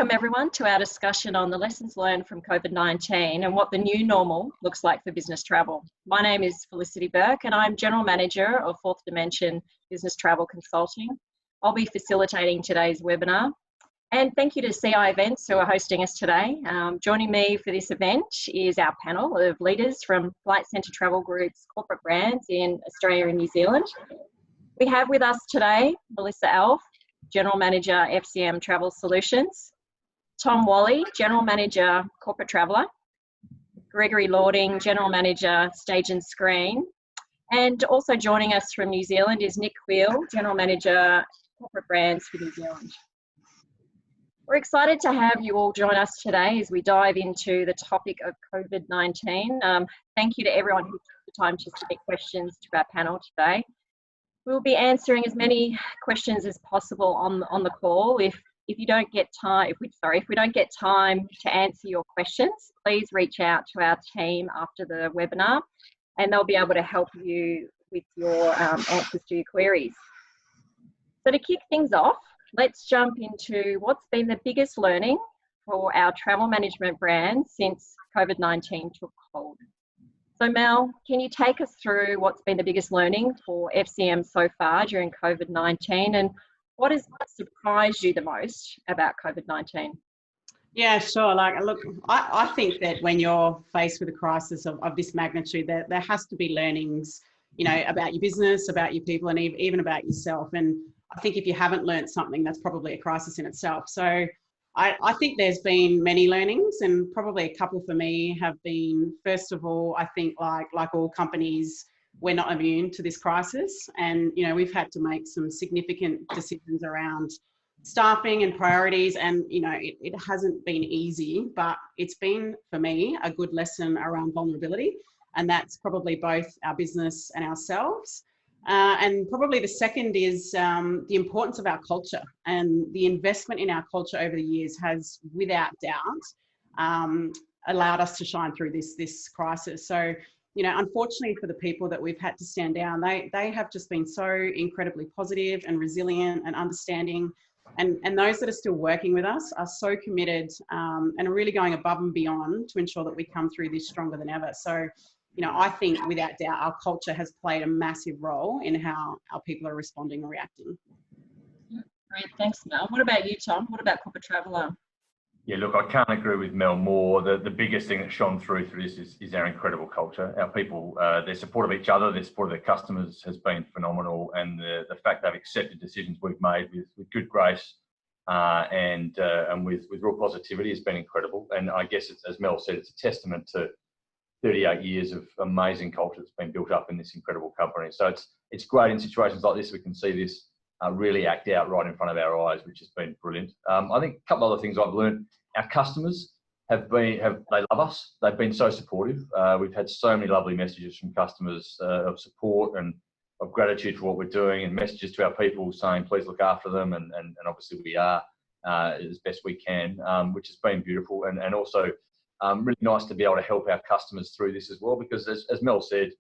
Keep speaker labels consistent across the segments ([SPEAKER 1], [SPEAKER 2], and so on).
[SPEAKER 1] Welcome everyone to our discussion on the lessons learned from COVID-19 and what the new normal looks like for business travel. My name is Felicity Burke and I'm General Manager of Fourth Dimension Business Travel Consulting. I'll be facilitating today's webinar. And thank you to CI Events who are hosting us today. Joining me for this event is our panel of leaders from Flight Centre Travel Group's corporate brands in Australia and New Zealand. We have with us today Melissa Alf, General Manager, FCM Travel Solutions, Tom Wally, General Manager, Corporate Traveller, Gregory Lording, General Manager, Stage and Screen, and also joining us from New Zealand is Nick Wheel, General Manager, Corporate Brands for New Zealand. We're excited to have you all join us today as we dive into the topic of COVID-19. Thank you to everyone who took the time to submit questions to our panel today. We'll be answering as many questions as possible on the call. If we don't get time to answer your questions, please reach out to our team after the webinar and they'll be able to help you with your answers to your queries. So to kick things off, let's jump into what's been the biggest learning for our travel management brand since COVID-19 took hold. So Mel, can you take us through what's been the biggest learning for FCM so far during COVID-19 and what has surprised you the most about COVID-19?
[SPEAKER 2] Yeah, sure. I think that when you're faced with a crisis of this magnitude, there has to be learnings, about your business, about your people, and even about yourself. And I think if you haven't learned something, that's probably a crisis in itself. So I think there's been many learnings, and probably a couple for me have been, first of all, I think like all companies, we're not immune to this crisis. And, we've had to make some significant decisions around staffing and priorities. And, it hasn't been easy, but it's been, for me, a good lesson around vulnerability. And that's probably both our business and ourselves. And probably the second is the importance of our culture, and the investment in our culture over the years has, without doubt, allowed us to shine through this crisis. So, unfortunately for the people that we've had to stand down, they have just been so incredibly positive and resilient and understanding. And those that are still working with us are so committed and are really going above and beyond to ensure that we come through this stronger than ever. So, I think without doubt, our culture has played a massive role in how our people are responding or reacting.
[SPEAKER 1] Great, thanks Mel. What about you, Tom? What about Corporate Traveller?
[SPEAKER 3] Yeah, look, I can't agree with Mel more. The biggest thing that shone through this is our incredible culture. Our people, their support of each other, their support of their customers has been phenomenal, and the fact they've accepted decisions we've made with good grace and with real positivity has been incredible. And I guess, as Mel said, it's a testament to 38 years of amazing culture that's been built up in this incredible company. So it's great in situations like this, we can see this really act out right in front of our eyes, which has been brilliant. I think a couple other things I've learned. Our customers they love us. They've been so supportive. We've had so many lovely messages from customers of support and of gratitude for what we're doing, and messages to our people saying, please look after them. And obviously we are as best we can, which has been beautiful. And also, really nice to be able to help our customers through this as well, because as Mel said,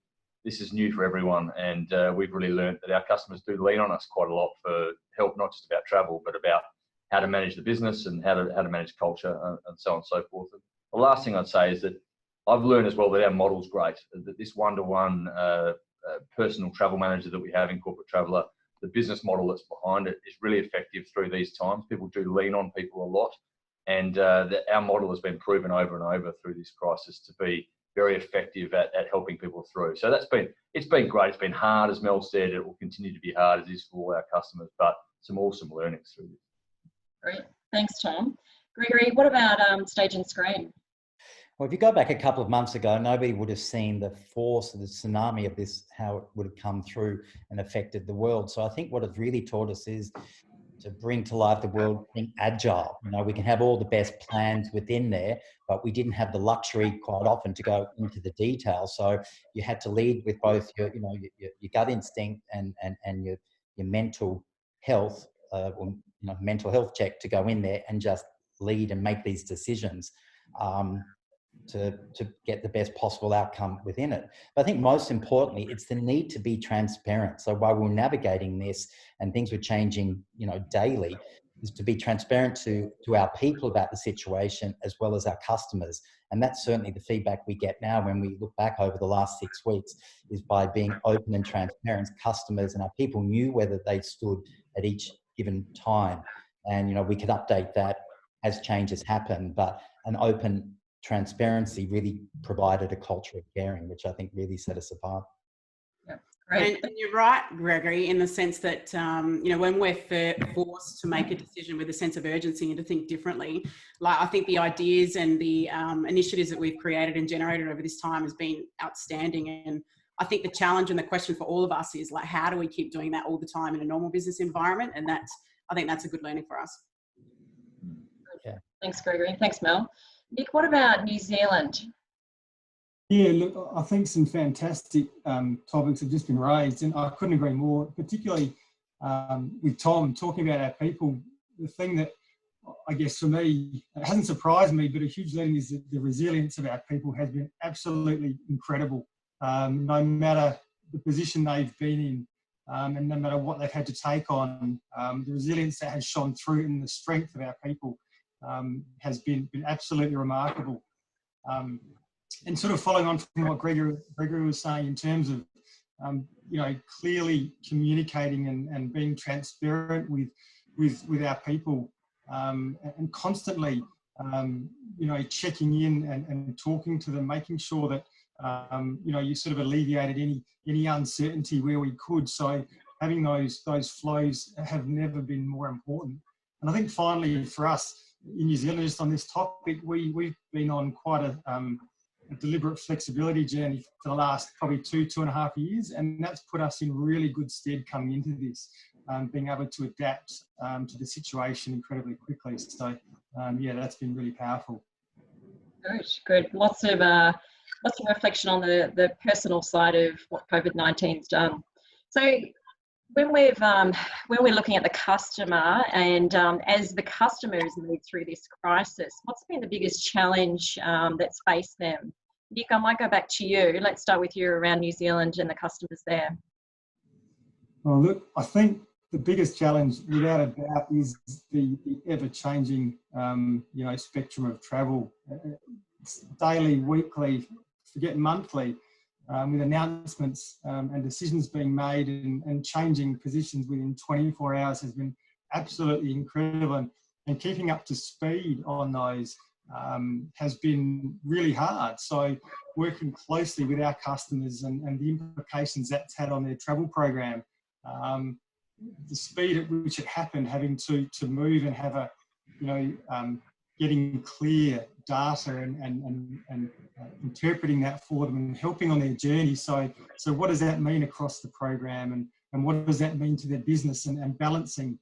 [SPEAKER 3] this is new for everyone, and we've really learned that our customers do lean on us quite a lot for help, not just about travel, but about how to manage the business and how to manage culture and so on and so forth. And the last thing I'd say is that I've learned as well that our model's great, that this one-to-one personal travel manager that we have in Corporate Traveller, the business model that's behind it is really effective through these times. People do lean on people a lot. And our model has been proven over and over through this crisis to be very effective at helping people through. So it's been great. It's been hard, as Mel said. It will continue to be hard, as it is for all our customers, but some awesome learnings through this.
[SPEAKER 1] Great, thanks Tom. Gregory, what about Stage and Screen?
[SPEAKER 4] Well, if you go back a couple of months ago, nobody would have seen the force of the tsunami of this, how it would have come through and affected the world. So I think what it's really taught us is to bring to life the world being agile. We can have all the best plans within there, but we didn't have the luxury quite often to go into the details. So you had to lead with both your gut instinct and your mental health, mental health check to go in there and just lead and make these decisions. To get the best possible outcome within it. But I think most importantly, it's the need to be transparent. So while we're navigating this and things were changing, daily, is to be transparent to our people about the situation as well as our customers. And that's certainly the feedback we get now when we look back over the last 6 weeks, is by being open and transparent. Customers and our people knew whether they stood at each given time. And, you know, we could update that as changes happen, but an open transparency really provided a culture of caring, which I think really set us apart.
[SPEAKER 1] Great.
[SPEAKER 2] And you're right, Gregory, in the sense that, you know, when we're forced to make a decision with a sense of urgency and to think differently, like I think the ideas and the initiatives that we've created and generated over this time has been outstanding. And I think the challenge and the question for all of us is like, how do we keep doing that all the time in a normal business environment? And I think that's a good learning for us.
[SPEAKER 4] Yeah.
[SPEAKER 1] Thanks, Gregory. Thanks, Mel. Nick, what about New Zealand?
[SPEAKER 5] Yeah, look, I think some fantastic topics have just been raised, and I couldn't agree more, particularly with Tom talking about our people. The thing that I guess for me, it hasn't surprised me, but a huge learning is that the resilience of our people has been absolutely incredible. No matter the position they've been in, and no matter what they've had to take on, the resilience that has shone through and the strength of our people has been absolutely remarkable. And sort of following on from what Gregory was saying in terms of, you know, clearly communicating and being transparent with our people, and constantly, you know, checking in and talking to them, making sure that, you know, you sort of alleviated any uncertainty where we could. So having those flows have never been more important. And I think finally for us in New Zealand, just on this topic, we've been on quite a deliberate flexibility journey for the last probably 2.5 years, and that's put us in really good stead coming into this, being able to adapt to the situation incredibly quickly. So yeah, that's been really powerful.
[SPEAKER 1] Good. Lots of reflection on the personal side of what COVID-19's done. So when we're looking at the customer, and as the customer has moved through this crisis, what's been the biggest challenge that's faced them? Nick, I might go back to you. Let's start with you around New Zealand and the customers there.
[SPEAKER 5] Well, look, I think the biggest challenge, without a doubt, is the ever-changing, you know, spectrum of travel. It's daily, weekly, forget monthly, with announcements and decisions being made and changing positions within 24 hours has been absolutely incredible. And keeping up to speed on those has been really hard. So working closely with our customers and the implications that's had on their travel program, the speed at which it happened, having to move and have a, you know, getting clear data and interpreting that for them and helping on their journey. So what does that mean across the program, and what does that mean to their business, and balancing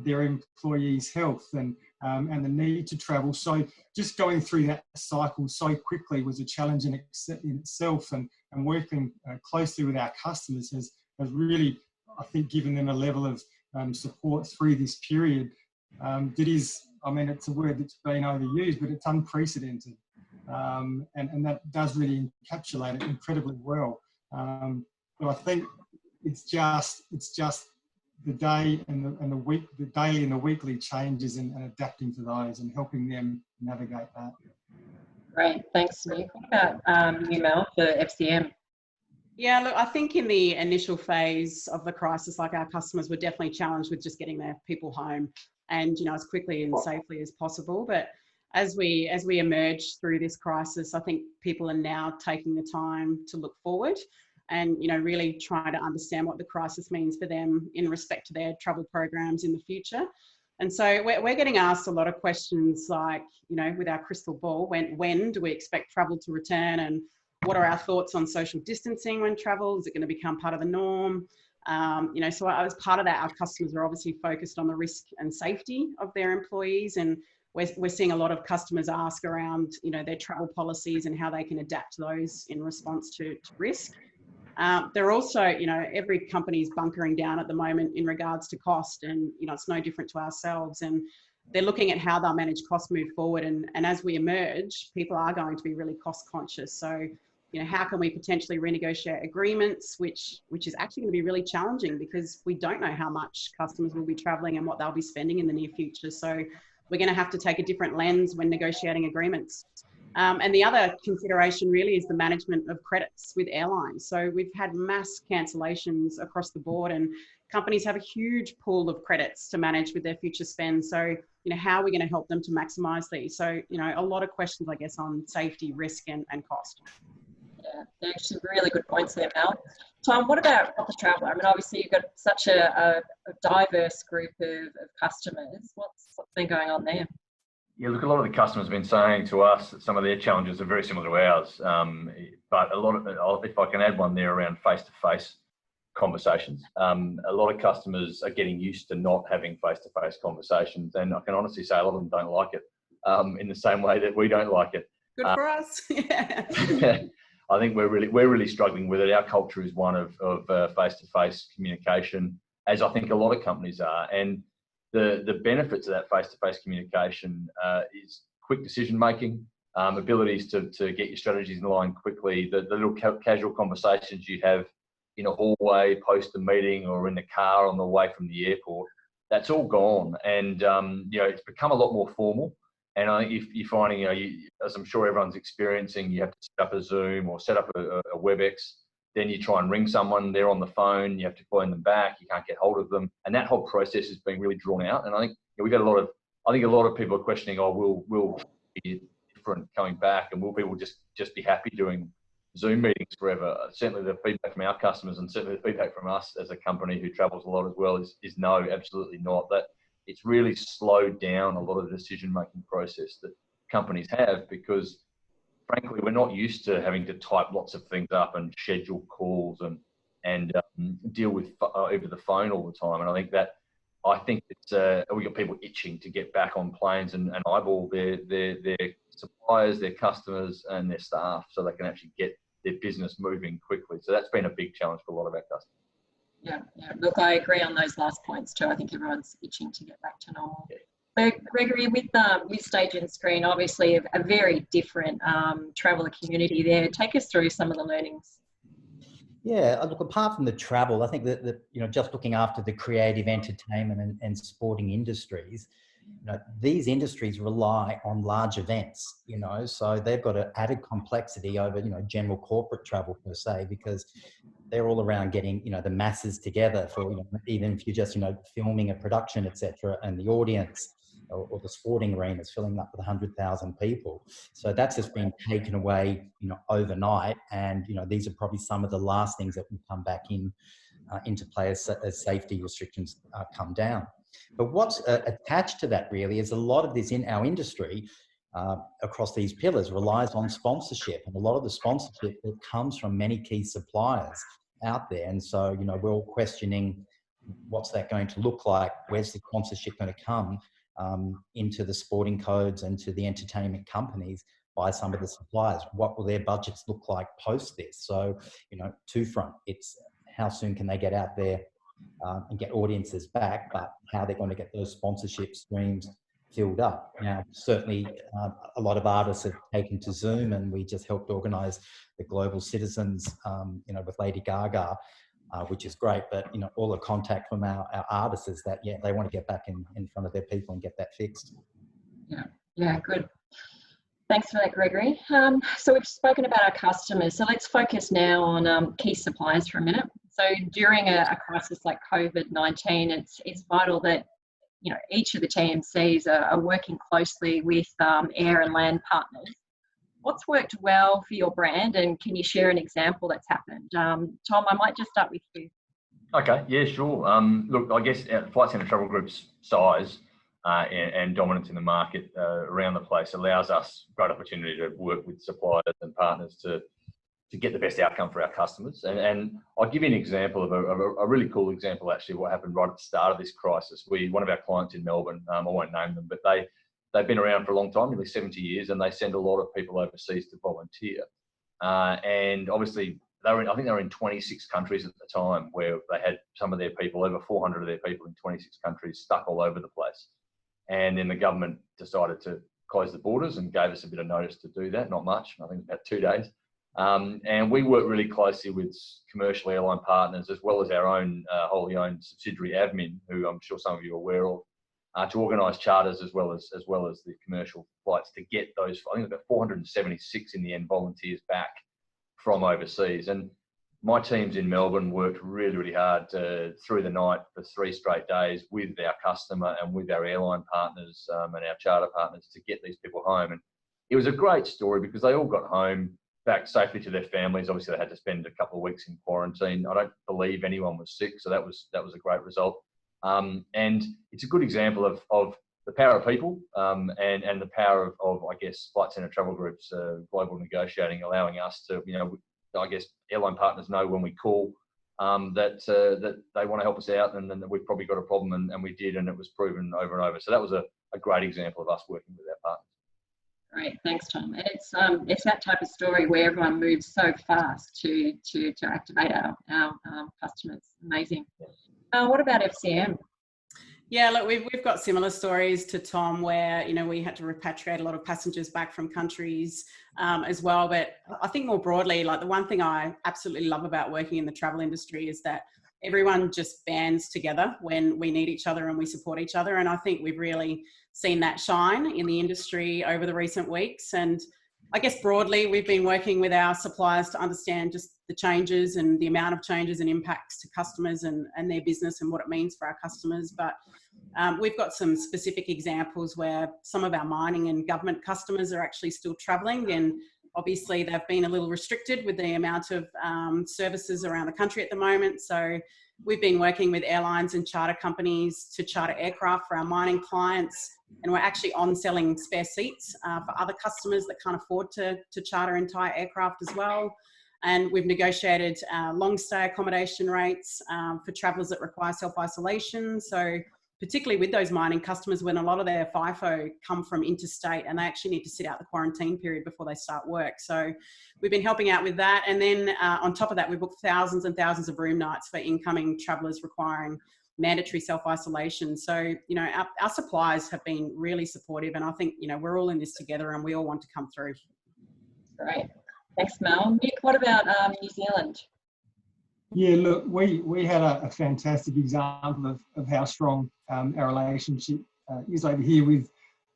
[SPEAKER 5] their employees' health and the need to travel. So just going through that cycle so quickly was a challenge in itself, and working closely with our customers has really, I think, given them a level of support through this period that is, I mean, it's a word that's been overused, but it's unprecedented. And that does really encapsulate it incredibly well. But I think it's just the day and the week, the daily and the weekly changes and adapting to those and helping them navigate that.
[SPEAKER 1] Great, thanks, Nick. What about you, Mel, for FCM?
[SPEAKER 2] Yeah, look, I think in the initial phase of the crisis, like, our customers were definitely challenged with just getting their people home and, you know, as quickly and safely as possible. But as we emerge through this crisis, I think people are now taking the time to look forward and, you know, really trying to understand what the crisis means for them in respect to their travel programs in the future. And so we're getting asked a lot of questions like, you know, with our crystal ball, when do we expect travel to return, and what are our thoughts on social distancing when travel? Is it going to become part of the norm? You know, so as part of that, our customers are obviously focused on the risk and safety of their employees, and we're seeing a lot of customers ask around, you know, their travel policies and how they can adapt those in response to risk. They're also, you know, every company is bunkering down at the moment in regards to cost, and, you know, it's no different to ourselves. And they're looking at how they'll manage costs move forward. And as we emerge, people are going to be really cost conscious. So you know, how can we potentially renegotiate agreements, which is actually going to be really challenging because we don't know how much customers will be traveling and what they'll be spending in the near future. So we're going to have to take a different lens when negotiating agreements. And the other consideration really is the management of credits with airlines. So we've had mass cancellations across the board, and companies have a huge pool of credits to manage with their future spend. So, you know, how are we going to help them to maximize these? So, you know, a lot of questions, I guess, on safety, risk and cost.
[SPEAKER 1] Yeah, there's some really good points there, Mel. Tom, what about corporate travel? I mean, obviously you've got such a diverse group of customers. What's been going on there?
[SPEAKER 3] Yeah, look, a lot of the customers have been saying to us that some of their challenges are very similar to ours. But a lot of, if I can add one there around face-to-face conversations, a lot of customers are getting used to not having face-to-face conversations. And I can honestly say a lot of them don't like it in the same way that we don't like it.
[SPEAKER 2] Good for us. Yeah.
[SPEAKER 3] I think we're really struggling with it. Our culture is one of face-to-face communication, as I think a lot of companies are. And the benefits of that face-to-face communication is quick decision-making, abilities to get your strategies in line quickly, the little casual conversations you have in a hallway, post a meeting, or in the car on the way from the airport. That's all gone. And, you know, it's become a lot more formal. And I think if you're finding, you know, as I'm sure everyone's experiencing, you have to set up a Zoom or set up a WebEx. Then you try and ring someone, they're on the phone, you have to phone them back, you can't get hold of them. And that whole process is being really drawn out. And I think we've got a lot of people are questioning, oh, will be different coming back, and will people just be happy doing Zoom meetings forever? Certainly the feedback from our customers, and certainly the feedback from us as a company who travels a lot as well, is no, absolutely not. That it's really slowed down a lot of the decision-making process that companies have, because frankly, we're not used to having to type lots of things up and schedule calls and deal with over the phone all the time. And I think it's we got people itching to get back on planes and eyeball their suppliers, their customers, and their staff, so they can actually get their business moving quickly. So that's been a big challenge for a lot of our customers. Yeah.
[SPEAKER 1] Look, I agree on those last points too. I think everyone's itching to get back to normal. Yeah. So, Gregory, with Stage and Screen, obviously a very different traveller community there. Take us through some of the learnings.
[SPEAKER 4] Yeah, look, apart from the travel, I think that you know, just looking after the creative entertainment and sporting industries, you know, these industries rely on large events, you know, so they've got an added complexity over, you know, general corporate travel per se, because they're all around getting, you know, the masses together for, you know, even if you're just, you know, filming a production, etc., and the audience or the sporting arenas filling up with 100,000 people. So that's just been taken away, you know, overnight. And, you know, these are probably some of the last things that will come back into play as safety restrictions come down. But what's attached to that really is a lot of this in our industry across these pillars relies on sponsorship, and a lot of the sponsorship that comes from many key suppliers out there. And so, you know, we're all questioning what's that going to look like? Where's the sponsorship going to come into the sporting codes and to the entertainment companies by some of the suppliers? What will their budgets look like post this? So, you know, two front, it's how soon can they get out there and get audiences back, but how they're going to get those sponsorship streams filled up. Now, certainly a lot of artists have taken to Zoom, and we just helped organise the Global Citizens, you know, with Lady Gaga, which is great. But, you know, all the contact from our artists is that, yeah, they want to get back in front of their people and get that fixed.
[SPEAKER 1] Yeah, good. Thanks for that, Gregory. So we've spoken about our customers. So let's focus now on key suppliers for a minute. So during a crisis like COVID-19, it's vital that, you know, each of the TMCs are working closely with air and land partners. What's worked well for your brand, and can you share an example that's happened? Tom, I might just start with you.
[SPEAKER 3] Okay, yeah, sure. Look, I guess Flight Centre Travel Group's size and dominance in the market around the place allows us great opportunity to work with suppliers and partners to get the best outcome for our customers. And I'll give you an example of a really cool example, actually, what happened right at the start of this crisis. One of our clients in Melbourne, I won't name them, but they've been around for a long time, nearly 70 years, and they send a lot of people overseas to volunteer. And obviously, I think they were in 26 countries at the time, where they had some of their people, over 400 of their people in 26 countries, stuck all over the place. And then the government decided to close the borders and gave us a bit of notice to do that, not much, I think about 2 days. And we work really closely with commercial airline partners, as well as our own wholly owned subsidiary Admin, who I'm sure some of you are aware of, to organise charters as well as the commercial flights to get those. I think about 476 in the end volunteers back from overseas. And my teams in Melbourne worked really, really hard through the night for 3 straight days with our customer and with our airline partners and our charter partners to get these people home. And it was a great story because they all got home back safely to their families. Obviously, they had to spend a couple of weeks in quarantine. I don't believe anyone was sick, so that was a great result. And it's a good example of the power of people and the power of I guess, Flight Centre Travel Group's global negotiating, allowing us to, I guess, airline partners know when we call that they want to help us out, and then that we've probably got a problem, and we did, and it was proven over and over. So that was a great example of us working with our partners.
[SPEAKER 1] Great, thanks, Tom. And it's that type of story where everyone moves so fast to activate our customers. Amazing. What about FCM?
[SPEAKER 2] Yeah, look, we've got similar stories to Tom where, we had to repatriate a lot of passengers back from countries as well. But I think more broadly, like the one thing I absolutely love about working in the travel industry is that everyone just bands together when we need each other and we support each other. And I think we've really seen that shine in the industry over the recent weeks. And I guess broadly, we've been working with our suppliers to understand just the changes and the amount of changes and impacts to customers and their business and what it means for our customers. But we've got some specific examples where some of our mining and government customers are actually still travelling, and obviously they've been a little restricted with the amount of services around the country at the moment. So we've been working with airlines and charter companies to charter aircraft for our mining clients, and we're actually on selling spare seats for other customers that can't afford to charter entire aircraft as well. And we've negotiated long stay accommodation rates for travellers that require self-isolation. So particularly with those mining customers, when a lot of their FIFO come from interstate and they actually need to sit out the quarantine period before they start work. So we've been helping out with that. And then on top of that, we booked thousands and thousands of room nights for incoming travellers requiring mandatory self-isolation. So, our suppliers have been really supportive, and I think, we're all in this together and we all want to come through.
[SPEAKER 1] Great. Thanks, Mel. Nick, what about New Zealand?
[SPEAKER 5] Yeah, look, we had a fantastic example of how strong our relationship is over here with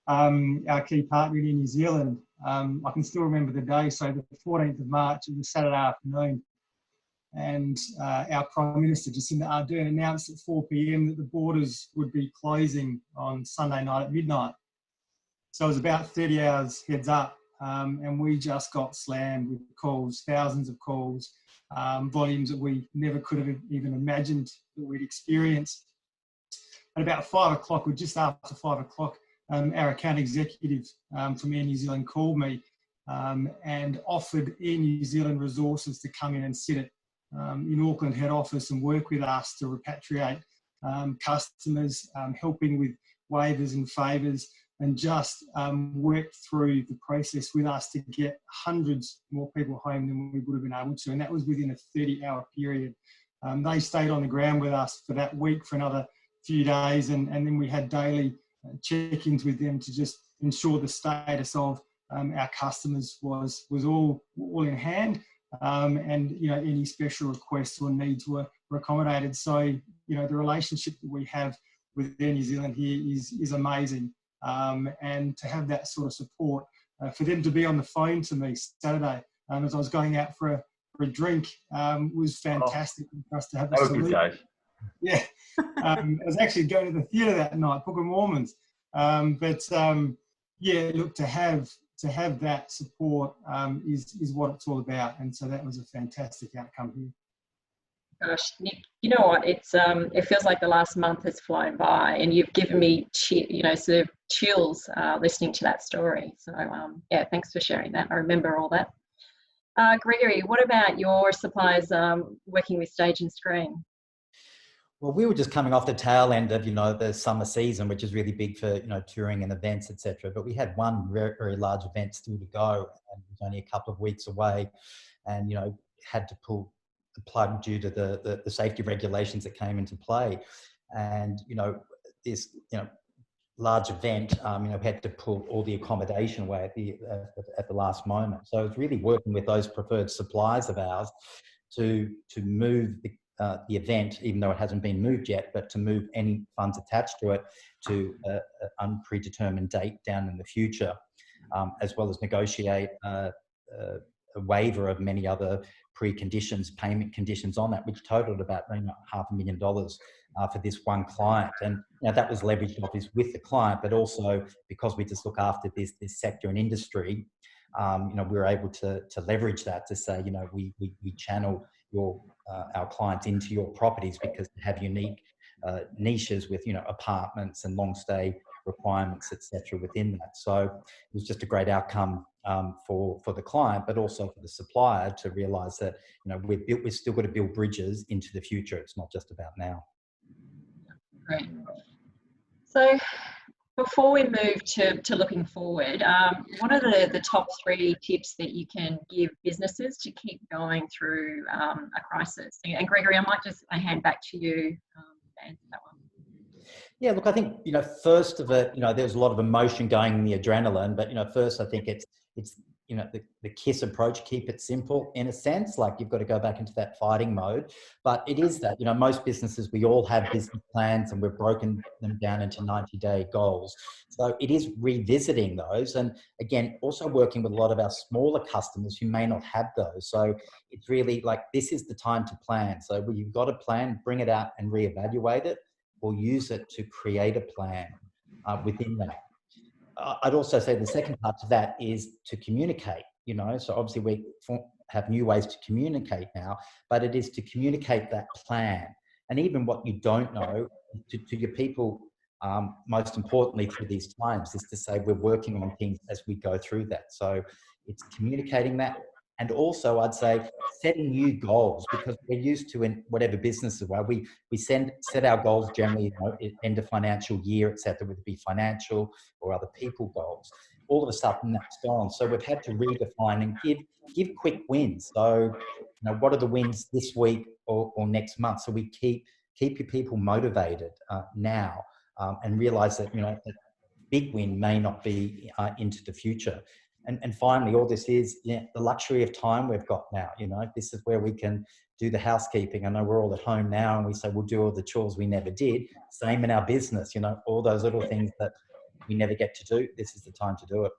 [SPEAKER 5] our key partner in New Zealand. I can still remember the day, so the 14th of March, it was Saturday afternoon, and our Prime Minister, Jacinda Ardern, announced at 4 p.m. that the borders would be closing on Sunday night at midnight. So it was about 30 hours heads up, and we just got slammed with calls, thousands of calls, volumes that we never could have even imagined that we'd experience. At about 5 o'clock, or just after 5 o'clock, our account executive from Air New Zealand called me and offered Air New Zealand resources to come in and sit at in Auckland head office and work with us to repatriate customers, helping with waivers and favours, and just worked through the process with us to get hundreds more people home than we would have been able to. And that was within a 30-hour period. They stayed on the ground with us for that week for another few days, and then we had daily check-ins with them to just ensure the status of our customers was all in hand, and any special requests or needs were accommodated. So the relationship that we have with Air New Zealand here is amazing. And to have that sort of support, for them to be on the phone to me Saturday as I was going out for a drink was fantastic for us to have.
[SPEAKER 3] That was good, guys.
[SPEAKER 5] Yeah, I was actually going to the theatre that night, Book of Mormons. Yeah, look, to have that support is what it's all about, and so that was a fantastic outcome here.
[SPEAKER 1] Gosh, Nick, you know what? It feels like the last month has flown by, and you've given me sort of chills listening to that story. So yeah, thanks for sharing that. I remember all that. Gregory, what about your suppliers working with Stage and Screen?
[SPEAKER 4] Well, we were just coming off the tail end of the summer season, which is really big for touring and events, etc. But we had one very, very large event still to go, and it was only a couple of weeks away, and had to pull the plug due to the safety regulations that came into play. And this large event, we had to pull all the accommodation away at the last moment. So it's really working with those preferred suppliers of ours to move the event, even though it hasn't been moved yet, but to move any funds attached to it to an unpredetermined date down in the future, as well as negotiate a waiver of many other preconditions, payment conditions on that, which totaled about $500,000 for this one client. And that was leveraged obviously with the client, but also because we just look after this sector and industry, we were able to leverage that to say, we channel our clients into your properties because they have unique niches with, apartments and long stay requirements, etc. within that. So it was just a great outcome for the client, but also for the supplier to realise that, we're still got to build bridges into the future. It's not just about now.
[SPEAKER 1] Great. So before we move to looking forward, what are the top 3 tips that you can give businesses to keep going through a crisis? And Gregory, I might just hand back to you to answer that one.
[SPEAKER 4] Yeah, look, I think, first of it, there's a lot of emotion going in the adrenaline, but, first I think it's the KISS approach, keep it simple in a sense, like you've got to go back into that fighting mode. But it is that, most businesses, we all have business plans and we've broken them down into 90-day goals. So it is revisiting those. And again, also working with a lot of our smaller customers who may not have those. So it's really like, this is the time to plan. So when you've got a plan, bring it out and reevaluate it, or use it to create a plan within that. I'd also say the second part to that is to communicate, so obviously we have new ways to communicate now, but it is to communicate that plan. And even what you don't know to your people, most importantly through these times, is to say we're working on things as we go through that. So it's communicating that. And also I'd say setting new goals, because we're used to, in whatever businesses we set our goals generally end of financial year, etc., whether it be financial or other people goals. All of a sudden that's gone. So we've had to redefine and give quick wins. So, what are the wins this week or next month? So we keep your people motivated now and realize that, that big win may not be into the future. And finally, all this is the luxury of time we've got now. This is where we can do the housekeeping. I know we're all at home now and we say we'll do all the chores we never did. Same in our business, all those little things that we never get to do. This is the time to do it.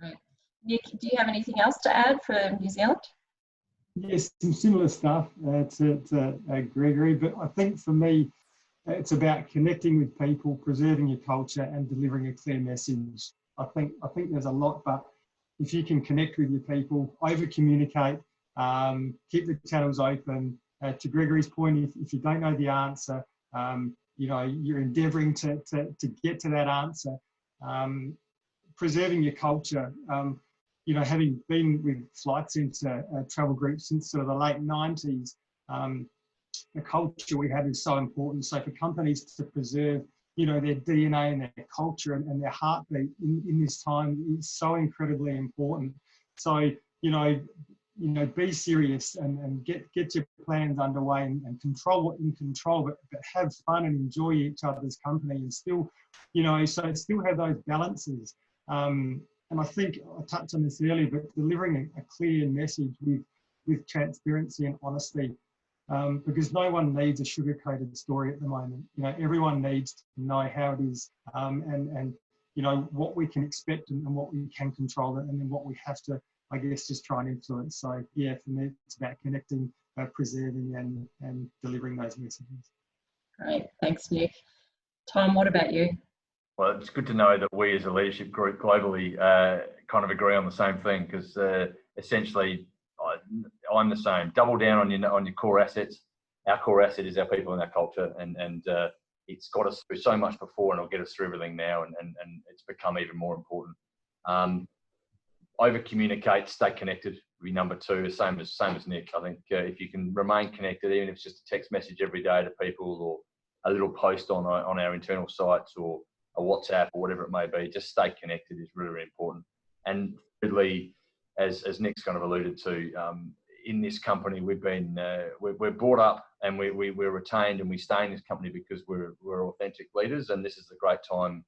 [SPEAKER 1] Right. Nick, do you have anything else to add for New Zealand?
[SPEAKER 5] Yes, some similar stuff to Gregory, but I think for me, it's about connecting with people, preserving your culture and delivering a clear message. I think there's a lot, but if you can connect with your people, over communicate, keep the channels open. To Gregory's point, if you don't know the answer, you're endeavouring to get to that answer. Preserving your culture, having been with Flight Centre travel group since sort of the late 90s, the culture we have is so important. So for companies to preserve their DNA and their culture and their heartbeat in this time is so incredibly important. So, be serious and get your plans underway and control what you can control, but have fun and enjoy each other's company and still, so still have those balances. And I think I touched on this earlier, but delivering a clear message with transparency and honesty. Because no one needs a sugar-coated story at the moment. Everyone needs to know how it is and what we can expect and what we can control and then what we have to, I guess, just try and influence. So yeah, for me, it's about connecting, preserving and delivering those messages.
[SPEAKER 1] Great, thanks Nick. Tom, what about you?
[SPEAKER 3] Well, it's good to know that we as a leadership group globally kind of agree on the same thing, because essentially, I'm the same. Double down on your core assets. Our core asset is our people and our culture, and it's got us through so much before, and it'll get us through everything now, and it's become even more important. Over communicate, stay connected. Would be number 2. Same as Nick. I think if you can remain connected, even if it's just a text message every day to people, or a little post on our internal sites, or a WhatsApp, or whatever it may be, just stay connected is really, really important. And thirdly, as Nick's kind of alluded to, in this company, we're brought up and we're retained, and we stay in this company because we're authentic leaders, and this is a great time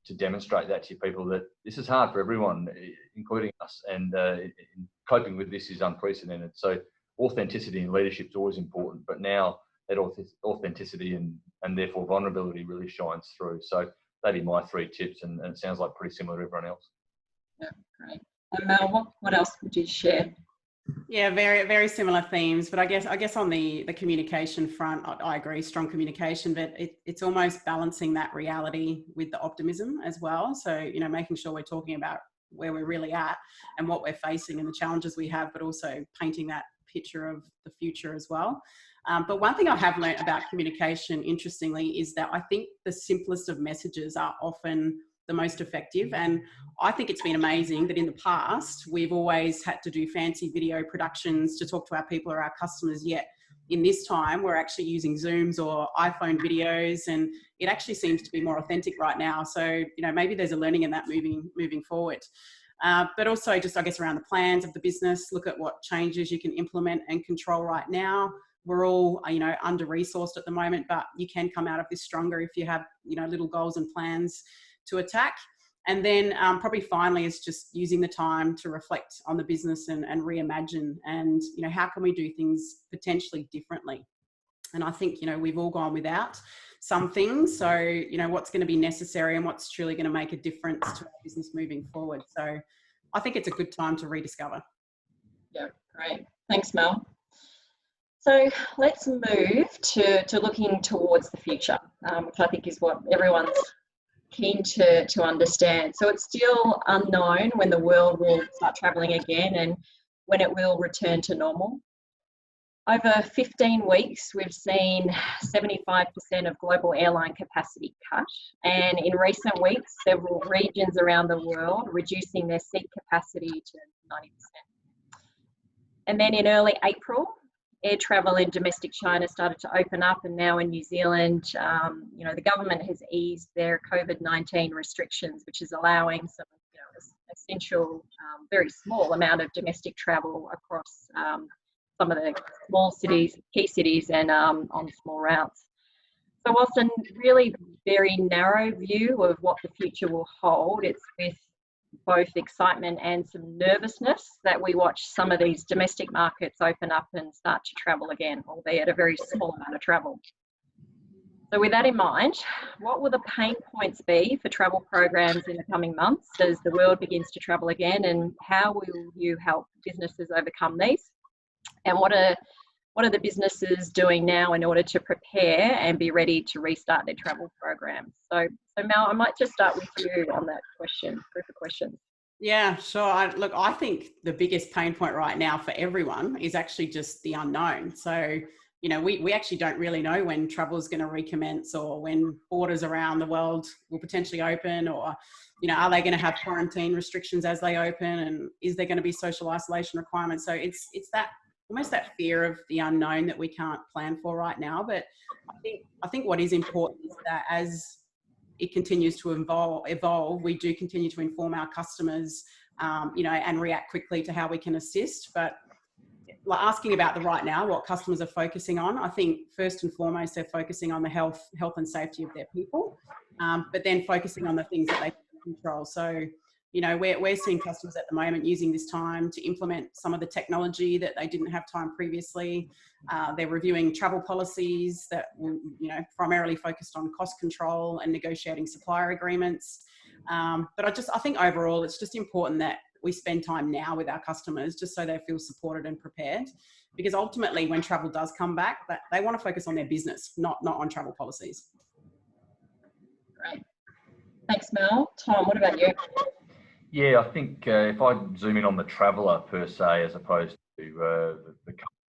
[SPEAKER 3] to demonstrate that to people, that this is hard for everyone, including us, and coping with this is unprecedented. So authenticity in leadership is always important, but now that authenticity and therefore vulnerability really shines through. So that'd be my 3 tips, and it sounds like pretty similar to everyone else.
[SPEAKER 1] Yeah, great. And Mel, what else would you share?
[SPEAKER 2] Yeah, very, very similar themes, but I guess on the communication front, I agree, strong communication, but it's almost balancing that reality with the optimism as well. So, you know, making sure we're talking about where we're really at and what we're facing and the challenges we have, but also painting that picture of the future as well. But one thing I have learned about communication, interestingly, is that I think the simplest of messages are often the most effective. And I think it's been amazing that in the past, we've always had to do fancy video productions to talk to our people or our customers, yet in this time, we're actually using Zooms or iPhone videos, and it actually seems to be more authentic right now. So, you know, maybe there's a learning in that moving forward. But also just, I guess, around the plans of the business, look at what changes you can implement and control right now. We're all, you know, under-resourced at the moment, but you can come out of this stronger if you have, you know, little goals and plans to attack. And then probably finally is just using the time to reflect on the business and reimagine, and, you know, how can we do things potentially differently? And I think, you know, we've all gone without some things. So, you know, what's going to be necessary and what's truly going to make a difference to our business moving forward. So I think it's a good time to rediscover.
[SPEAKER 1] Yeah, great. Thanks, Mel. So let's move to looking towards the future, which I think is what everyone's keen to understand. So it's still unknown when the world will start travelling again and when it will return to normal. Over 15 weeks, we've seen 75% of global airline capacity cut, and in recent weeks, several regions around the world reducing their seat capacity to 90%. And then in early April, air travel in domestic China started to open up, and now in New Zealand, you know, the government has eased their COVID-19 restrictions, which is allowing some, you know, essential, very small amount of domestic travel across some of the small cities, key cities, and on small routes. So whilst a really very narrow view of what the future will hold, it's with both excitement and some nervousness that we watch some of these domestic markets open up and start to travel again, albeit a very small amount of travel. So with that in mind, what will the pain points be for travel programs in the coming months as the world begins to travel again, and how will you help businesses overcome these? And what are the businesses doing now in order to prepare and be ready to restart their travel programs? So Mel, I might just start with you on that group of questions.
[SPEAKER 2] Yeah, sure. Look, I think the biggest pain point right now for everyone is actually just the unknown. So, you know, we actually don't really know when travel is going to recommence, or when borders around the world will potentially open, or, you know, are they going to have quarantine restrictions as they open, and is there going to be social isolation requirements? So it's that almost that fear of the unknown that we can't plan for right now. But I think what is important is that as it continues to evolve, we do continue to inform our customers, you know, and react quickly to how we can assist. But like asking about the right now, what customers are focusing on, I think first and foremost, they're focusing on the health and safety of their people, but then focusing on the things that they can control. So, you know, we're seeing customers at the moment using this time to implement some of the technology that they didn't have time previously. They're reviewing travel policies that will, you know, primarily focused on cost control and negotiating supplier agreements. But I think overall, it's just important that we spend time now with our customers just so they feel supported and prepared, because ultimately when travel does come back, that they want to focus on their business, not on travel policies. Great.
[SPEAKER 1] Thanks, Mel. Tom, what about you?
[SPEAKER 3] Yeah, I think if I zoom in on the traveller per se, as opposed to the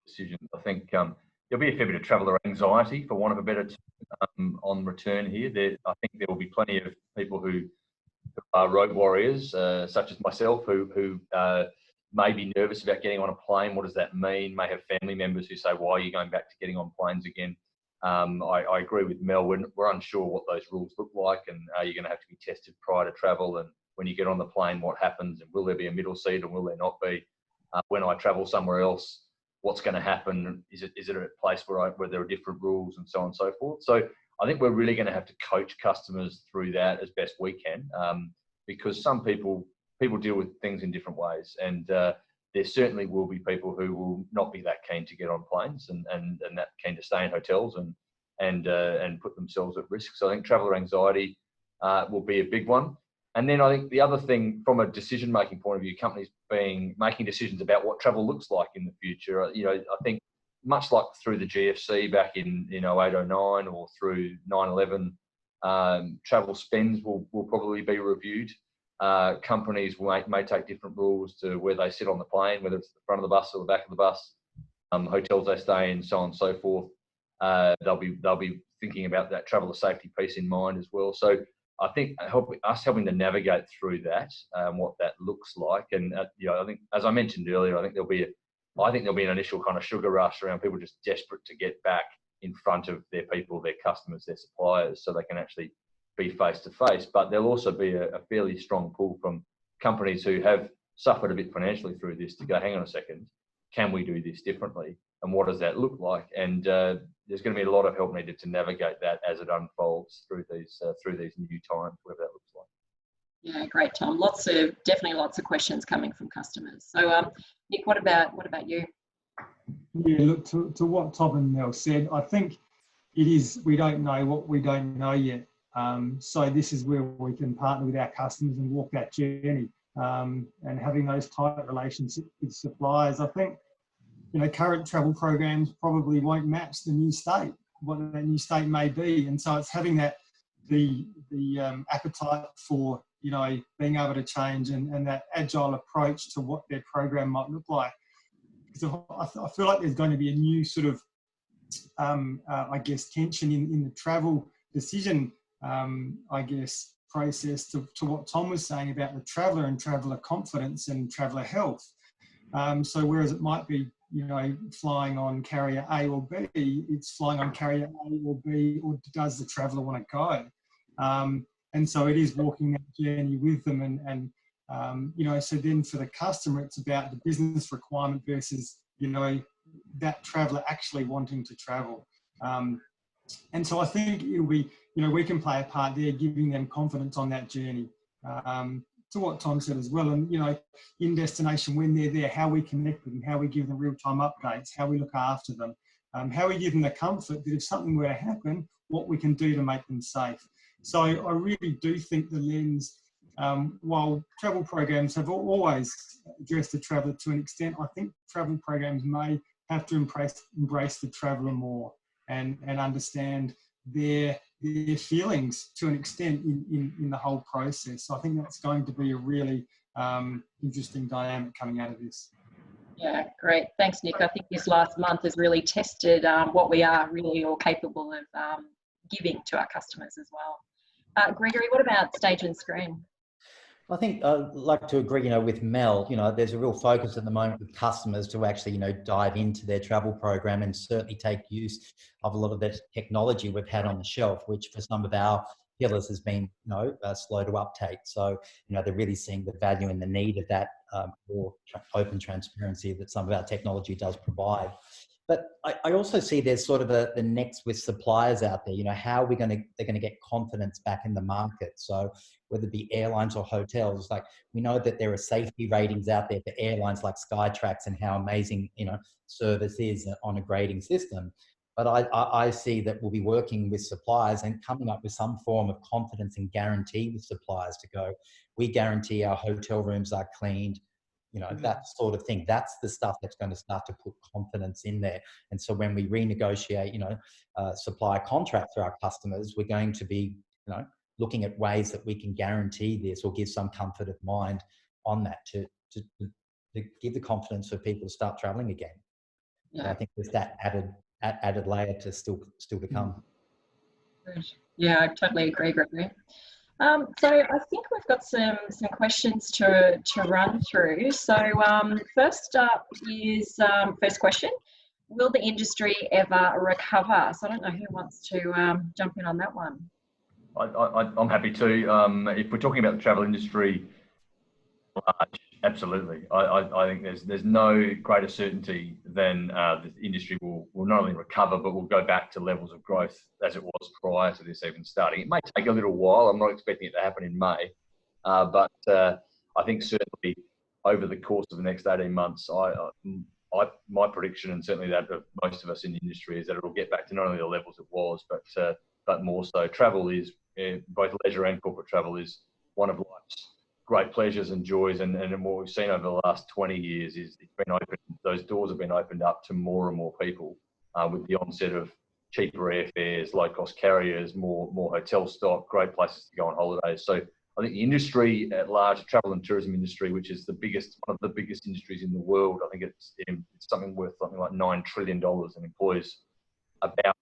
[SPEAKER 3] decisions, I think there'll be a fair bit of traveller anxiety, for want of a better term, on return here. I think there will be plenty of people who are road warriors, such as myself, who may be nervous about getting on a plane. What does that mean? May have family members who say, why are you going back to getting on planes again? I agree with Mel. We're unsure what those rules look like, and are you going to have to be tested prior to travel? And when you get on the plane, what happens? And will there be a middle seat, or will there not be? When I travel somewhere else, what's going to happen? Is it a place where there are different rules and so on and so forth? So I think we're really going to have to coach customers through that as best we can, because some people deal with things in different ways, and there certainly will be people who will not be that keen to get on planes and that keen to stay in hotels and put themselves at risk. So I think traveller anxiety will be a big one. And then I think the other thing, from a decision-making point of view, companies making decisions about what travel looks like in the future. I think much like through the GFC back in 08, 09, or through 9/11, travel spends will probably be reviewed. Companies may take different rules to where they sit on the plane, whether it's the front of the bus or the back of the bus, hotels they stay in, so on and so forth. They'll be thinking about that traveller safety piece in mind as well. So I think helping to navigate through that, what that looks like, and I think, as I mentioned earlier, I think there'll be an initial kind of sugar rush around people just desperate to get back in front of their people, their customers, their suppliers, so they can actually be face to face. But there'll also be a fairly strong pull from companies who have suffered a bit financially through this to go, hang on a second, can we do this differently? And what does that look like? And there's going to be a lot of help needed to navigate that as it unfolds through these new times, whatever that looks like.
[SPEAKER 1] Yeah, great, Tom. Definitely lots of questions coming from customers. So, Nick, what about you?
[SPEAKER 5] Yeah, look, to what Tom and Mel said, I think it is, we don't know what we don't know yet. So this is where we can partner with our customers and walk that journey, and having those tight relationships with suppliers. I think, current travel programs probably won't match the new state, what that new state may be. And so it's having the appetite for, being able to change and that agile approach to what their program might look like. Because I feel like there's going to be a new sort of, tension in the travel decision, process to what Tom was saying about the traveller and traveller confidence and traveller health. So whereas it might be, flying on carrier A or B, it's flying on carrier A or B, or does the traveller want to go? And so it is walking that journey with them. And so then for the customer, it's about the business requirement versus, that traveller actually wanting to travel. And so I think it'll be, we can play a part there, giving them confidence on that journey. To what Tom said as well, and in destination when they're there, how we connect with them, how we give them real-time updates, how we look after them, how we give them the comfort that if something were to happen, what we can do to make them safe. So I really do think the lens, while travel programs have always addressed the traveller to an extent, I think travel programs may have to embrace the traveller more and understand their feelings to an extent in the whole process. So I think that's going to be a really interesting dynamic coming out of this.
[SPEAKER 1] Yeah, great. Thanks, Nick. I think this last month has really tested what we are really all capable of giving to our customers as well. Gregory, what about stage and screen?
[SPEAKER 4] I think I'd like to agree, with Mel, there's a real focus at the moment with customers to actually, dive into their travel program and certainly take use of a lot of the technology we've had on the shelf, which for some of our pillars has been, slow to uptake. So, they're really seeing the value and the need of that more open transparency that some of our technology does provide. But I also see there's sort of the next with suppliers out there, how they're going to get confidence back in the market. So whether it be airlines or hotels, like we know that there are safety ratings out there for airlines like Skytrax and how amazing, service is on a grading system. But I see that we'll be working with suppliers and coming up with some form of confidence and guarantee with suppliers to go, we guarantee our hotel rooms are cleaned, that sort of thing. That's the stuff that's going to start to put confidence in there. And so when we renegotiate, supply contracts for our customers, we're going to be, looking at ways that we can guarantee this or give some comfort of mind on that to give the confidence for people to start traveling again. Yeah. So I think there's that added layer to still to come.
[SPEAKER 1] Yeah, I totally agree, Gregory. So I think we've got some questions to run through. So first up is first question: will the industry ever recover? So I don't know who wants to jump in on that one.
[SPEAKER 3] I'm happy to. If we're talking about the travel industry, Absolutely. I think there's no greater certainty than the industry will not only recover, but will go back to levels of growth as it was prior to this even starting. It may take a little while. I'm not expecting it to happen in May, but I think certainly over the course of the next 18 months, my prediction, and certainly that of most of us in the industry, is that it'll get back to not only the levels it was, but more so. Travel is, both leisure and corporate travel, is one of life's great pleasures and joys, and what we've seen over the last 20 years is it's been open. Those doors have been opened up to more and more people with the onset of cheaper airfares, low-cost carriers, more hotel stock, great places to go on holidays. So I think the industry at large, the travel and tourism industry, which is one of the biggest industries in the world, I think it's something worth something like $9 trillion and employs about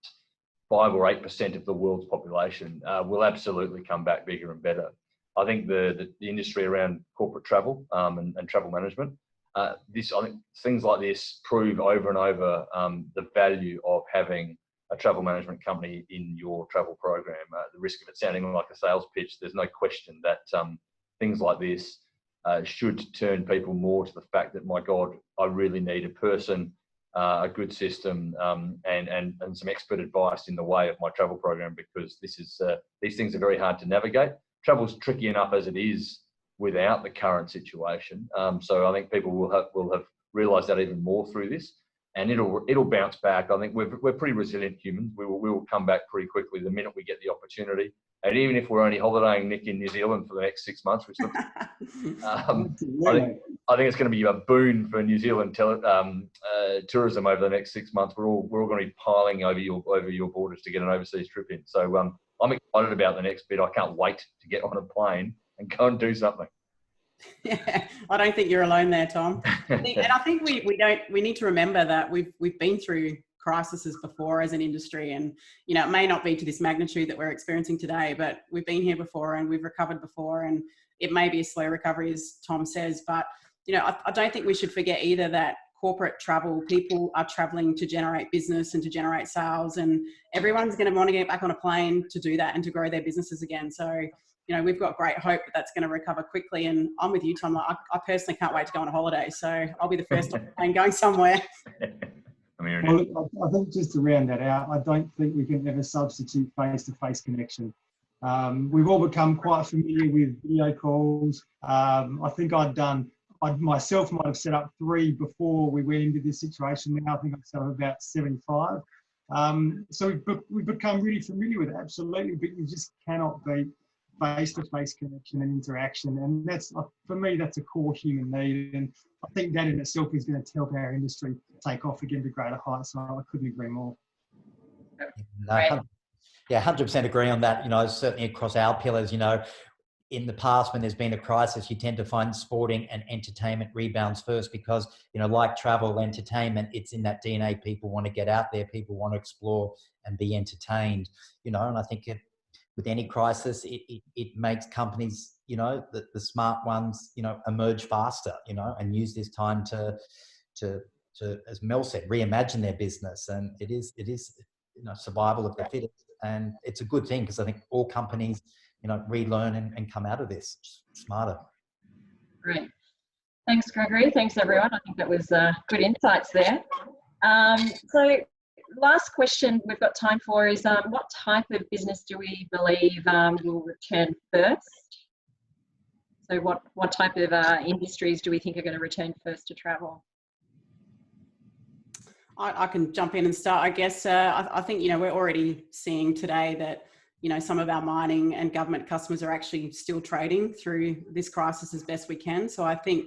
[SPEAKER 3] 5 or 8% of the world's population, will absolutely come back bigger and better. I think the industry around corporate travel and travel management, I think things like this prove over and over the value of having a travel management company in your travel program. The risk of it sounding like a sales pitch, there's no question that things like this should turn people more to the fact that, my God, I really need a person, a good system, and some expert advice in the way of my travel program, because these things are very hard to navigate. Travel's tricky enough as it is without the current situation. So I think people will have realised that even more through this, and it'll bounce back. I think we're pretty resilient humans. We will come back pretty quickly the minute we get the opportunity. And even if we're only holidaying, Nick, in New Zealand for the next 6 months, which looks, I think it's going to be a boon for New Zealand tourism over the next 6 months. We're all going to be piling over your borders to get an overseas trip in. So I'm excited about the next bit. I can't wait to get on a plane and go and do something.
[SPEAKER 2] Yeah, I don't think you're alone there, Tom. And I think we need to remember that we've been through crises before as an industry, and it may not be to this magnitude that we're experiencing today, but we've been here before and we've recovered before, and it may be a slow recovery, as Tom says, but I don't think we should forget either that corporate travel, people are traveling to generate business and to generate sales, and everyone's going to want to get back on a plane to do that and to grow their businesses again. So we've got great hope that that's going to recover quickly. And I'm with you, Tom. I personally can't wait to go on a holiday. So I'll be the first on the plane going somewhere.
[SPEAKER 5] Well, I think just to round that out, I don't think we can ever substitute face-to-face connection. We've all become quite familiar with video calls. I think I myself might have set up 3 before we went into this situation. Now I think I've set up about 75. So we've become really familiar with it, absolutely, but you just cannot beat face-to-face connection and interaction, and that's, for me, that's a core human need, and I think that in itself is going to help our industry take off again to greater heights. So I couldn't agree more.
[SPEAKER 4] No, yeah, 100% agree on that. Certainly across our pillars, in the past, when there's been a crisis, you tend to find sporting and entertainment rebounds first, because like travel, entertainment, it's in that DNA. People want to get out there, people want to explore and be entertained, and I think with any crisis, it makes companies, the smart ones, emerge faster, and use this time to, as Mel said, reimagine their business. And it is, survival of the fittest. And it's a good thing, because I think all companies, relearn and come out of this smarter.
[SPEAKER 1] Great. Thanks, Gregory. Thanks, everyone. I think that was good insights there. So last question we've got time for is what type of business do we believe will return first? So what type of industries do we think are going to return first to travel?
[SPEAKER 2] I can jump in and start, I guess. I think, we're already seeing today that, some of our mining and government customers are actually still trading through this crisis as best we can. So I think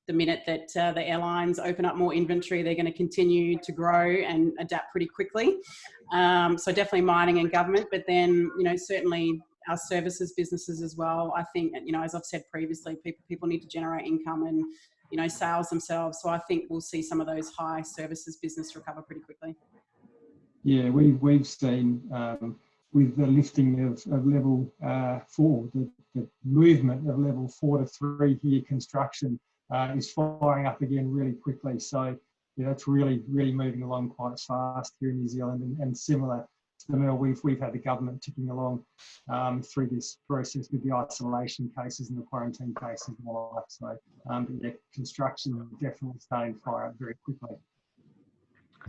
[SPEAKER 2] the minute that the airlines open up more inventory, they're going to continue to grow and adapt pretty quickly. So definitely mining and government, but then, certainly our services businesses as well. I think, as I've said previously, people need to generate income and, sales themselves. So I think we'll see some of those high services business recover pretty quickly.
[SPEAKER 5] Yeah, we've seen with the lifting of level 4, the movement of level 4 to 3 here, construction is firing up again really quickly. So it's really moving along quite fast here in New Zealand, and similar So Mel, we've had the government ticking along through this process with the isolation cases and the quarantine cases and all that. So but yeah, construction definitely starting to fire up very quickly.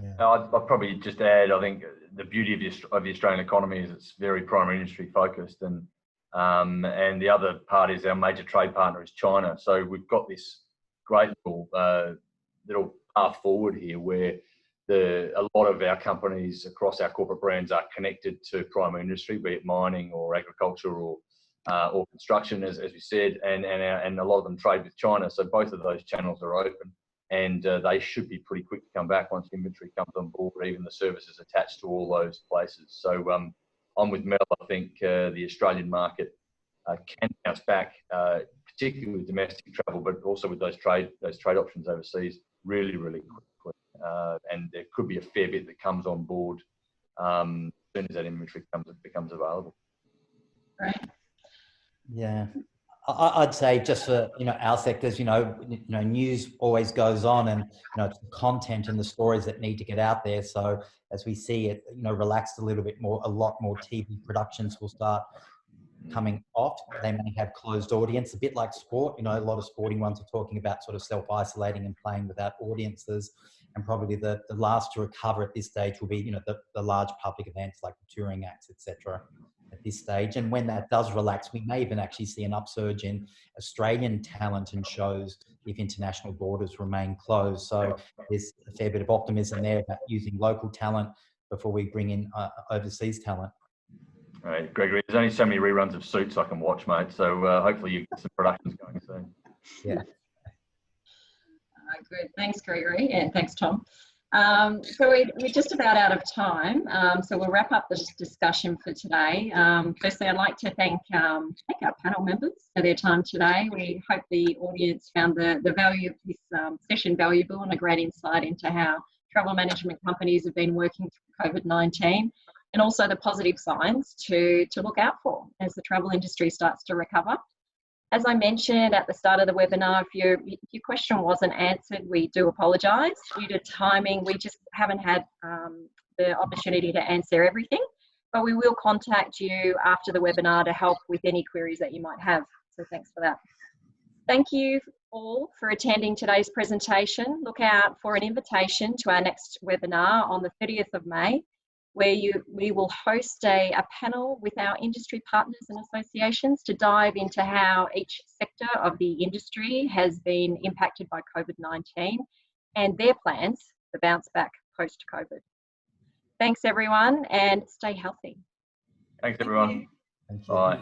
[SPEAKER 4] Yeah.
[SPEAKER 3] I'd probably just add, I think the beauty of the Australian economy is it's very primary industry focused, and the other part is our major trade partner is China. So we've got this great little path forward here where a lot of our companies across our corporate brands are connected to primary industry, be it mining or agriculture or construction, as we said, and a lot of them trade with China. So both of those channels are open, and they should be pretty quick to come back once inventory comes on board, even the services attached to all those places. So I'm with Mel. I think the Australian market can bounce back, particularly with domestic travel, but also with those trade options overseas, really, really quickly. And there could be a fair bit that comes on board as soon as that inventory becomes available.
[SPEAKER 1] Right.
[SPEAKER 4] Yeah, I'd say just for our sectors, news always goes on, and it's the content and the stories that need to get out there. So as we see it, relaxed a little bit more, a lot more TV productions will start coming off. They may have closed audience, a bit like sport. A lot of sporting ones are talking about sort of self-isolating and playing without audiences. And probably the last to recover at this stage will be, the large public events like the touring acts, etc. at this stage. And when that does relax, we may even actually see an upsurge in Australian talent and shows if international borders remain closed. So there's a fair bit of optimism there about using local talent before we bring in overseas talent.
[SPEAKER 3] All right, Gregory, there's only so many reruns of Suits I can watch, mate. So hopefully you get some productions going soon.
[SPEAKER 4] Yeah.
[SPEAKER 1] Good. Thanks, Gregory, and thanks, Tom. So we're just about out of time, so we'll wrap up this discussion for today. Firstly, I'd like to thank our panel members for their time today. We hope the audience found the value of this session valuable and a great insight into how travel management companies have been working through COVID-19, and also the positive signs to look out for as the travel industry starts to recover. As I mentioned at the start of the webinar, if your question wasn't answered, we do apologise. Due to timing, we just haven't had the opportunity to answer everything, but we will contact you after the webinar to help with any queries that you might have. So thanks for that. Thank you all for attending today's presentation. Look out for an invitation to our next webinar on the 30th of May, where we will host a panel with our industry partners and associations to dive into how each sector of the industry has been impacted by COVID-19 and their plans to bounce back post-COVID. Thanks everyone, and stay healthy.
[SPEAKER 3] Thanks everyone.
[SPEAKER 4] Thank you.
[SPEAKER 3] Bye.